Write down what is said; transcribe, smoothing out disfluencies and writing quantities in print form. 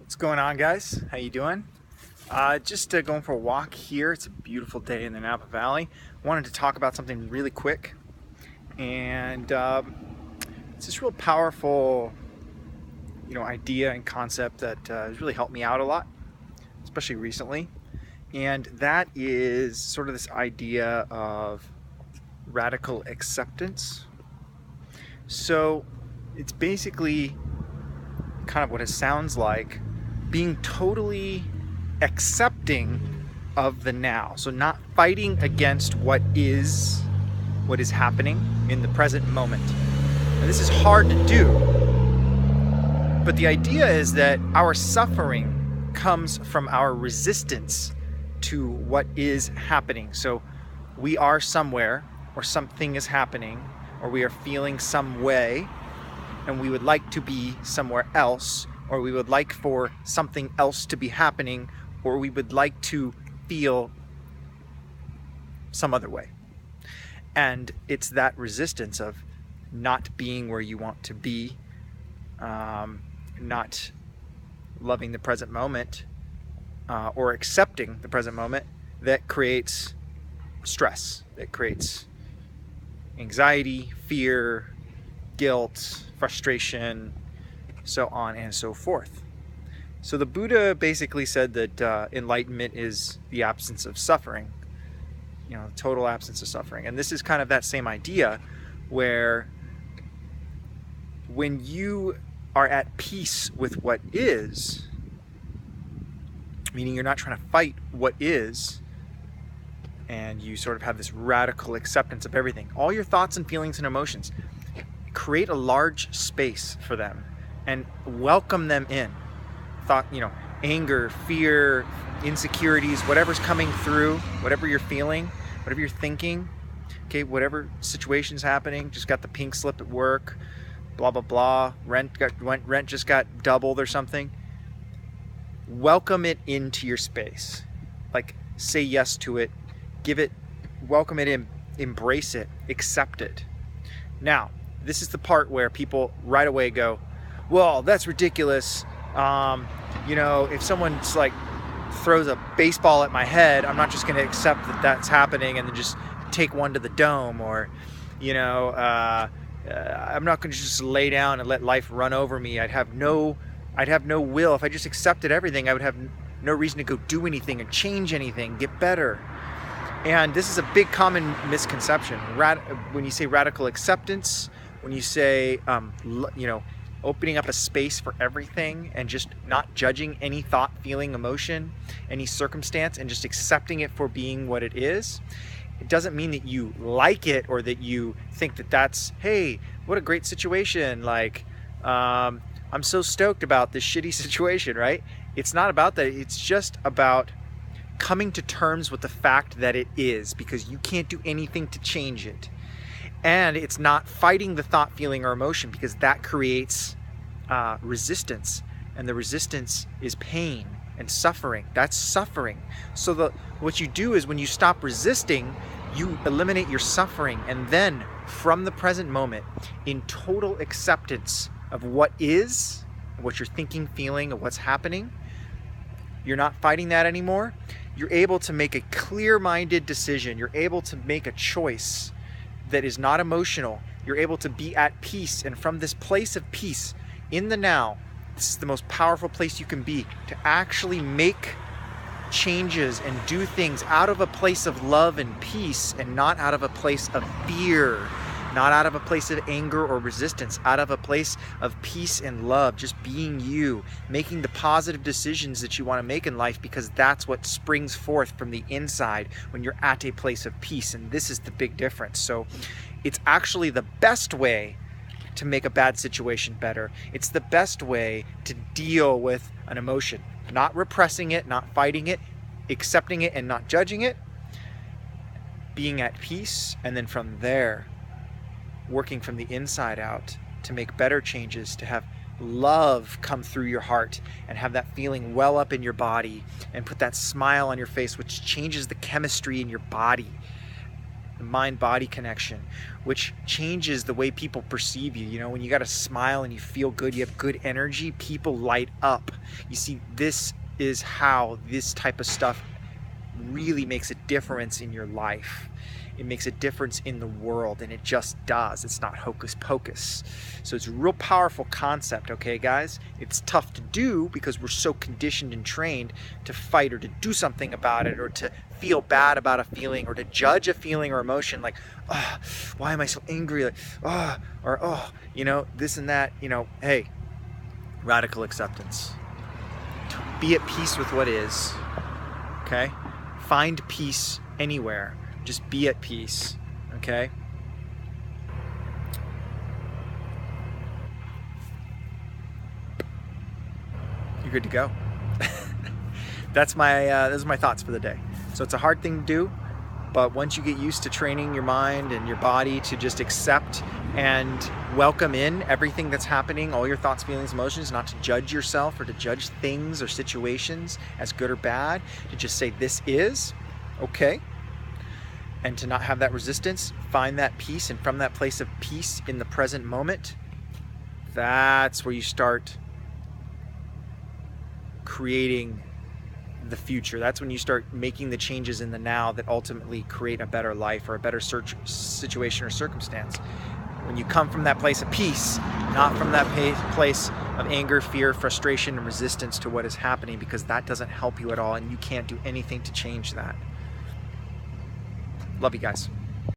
What's going on, guys? How you doing? Just going for a walk here. It's a beautiful day in the Napa Valley. Wanted to talk about something really quick, and it's this real powerful, idea and concept that has really helped me out a lot, especially recently. And that is sort of this idea of radical acceptance. So it's basically kind of what it sounds like, being totally accepting of the now. So not fighting against what is happening in the present moment. And this is hard to do, but the idea is that our suffering comes from our resistance to what is happening. So we are somewhere, or something is happening, or we are feeling some way, and we would like to be somewhere else, or we would like for something else to be happening, or we would like to feel some other way. And it's that resistance of not being where you want to be, not loving the present moment, or accepting the present moment, that creates stress, that creates anxiety, fear, guilt, frustration, so on and so forth. So the Buddha basically said that enlightenment is the absence of suffering, total absence of suffering. And this is kind of that same idea where when you are at peace with what is, meaning you're not trying to fight what is, and you sort of have this radical acceptance of everything, all your thoughts and feelings and emotions, create a large space for them and welcome them in. Anger, fear, insecurities, whatever's coming through, whatever you're feeling, whatever you're thinking, okay, whatever situation's happening, just got the pink slip at work, blah, blah, blah, rent just got doubled or something. Welcome it into your space. Like, say yes to it, welcome it in, embrace it, accept it. Now, this is the part where people right away go, well, that's ridiculous. If someone's like throws a baseball at my head, I'm not just going to accept that that's happening and then just take one to the dome, or, I'm not going to just lay down and let life run over me. I'd have no will. If I just accepted everything, I would have no reason to go do anything and change anything, get better. And this is a big common misconception. When you say radical acceptance, when you say, opening up a space for everything and just not judging any thought, feeling, emotion, any circumstance, and just accepting it for being what it is, it doesn't mean that you like it or that you think that that's, hey, what a great situation. Like, I'm so stoked about this shitty situation, right? It's not about that. It's just about coming to terms with the fact that it is, because you can't do anything to change it. And it's not fighting the thought, feeling, or emotion, because that creates resistance. And the resistance is pain and suffering. That's suffering. So what you do is when you stop resisting, you eliminate your suffering. And then from the present moment, in total acceptance of what is, what you're thinking, feeling, of what's happening, you're not fighting that anymore. You're able to make a clear-minded decision. You're able to make a choice that is not emotional. You're able to be at peace. And from this place of peace in the now, this is the most powerful place you can be, to actually make changes and do things out of a place of love and peace, and not out of a place of fear, not out of a place of anger or resistance, out of a place of peace and love, just being you, making the positive decisions that you want to make in life, because that's what springs forth from the inside when you're at a place of peace. And this is the big difference. So it's actually the best way to make a bad situation better. It's the best way to deal with an emotion, not repressing it, not fighting it, accepting it and not judging it, being at peace, and then from there, working from the inside out to make better changes, to have love come through your heart and have that feeling well up in your body and put that smile on your face, which changes the chemistry in your body. the mind-body connection, which changes the way people perceive you. You know, when you got a smile and you feel good, you have good energy, people light up. You see, this is how this type of stuff really makes a difference in your life. It makes a difference in the world, and it just does. It's not hocus pocus. So it's a real powerful concept, okay, guys? It's tough to do because we're so conditioned and trained to fight or to do something about it, or to feel bad about a feeling, or to judge a feeling or emotion like, oh, why am I so angry? Like, oh, or oh, you know, this and that. You know, hey, radical acceptance. Be at peace with what is, okay? Find peace anywhere. Just be at peace, okay? You're good to go. Those are my thoughts for the day. So it's a hard thing to do, but once you get used to training your mind and your body to just accept and welcome in everything that's happening, all your thoughts, feelings, emotions, not to judge yourself or to judge things or situations as good or bad, to just say this is okay, and to not have that resistance, find that peace, and from that place of peace in the present moment, that's where you start creating the future. That's when you start making the changes in the now that ultimately create a better life or a better situation or circumstance. When you come from that place of peace, not from that place of anger, fear, frustration, and resistance to what is happening, because that doesn't help you at all, and you can't do anything to change that. Love you guys.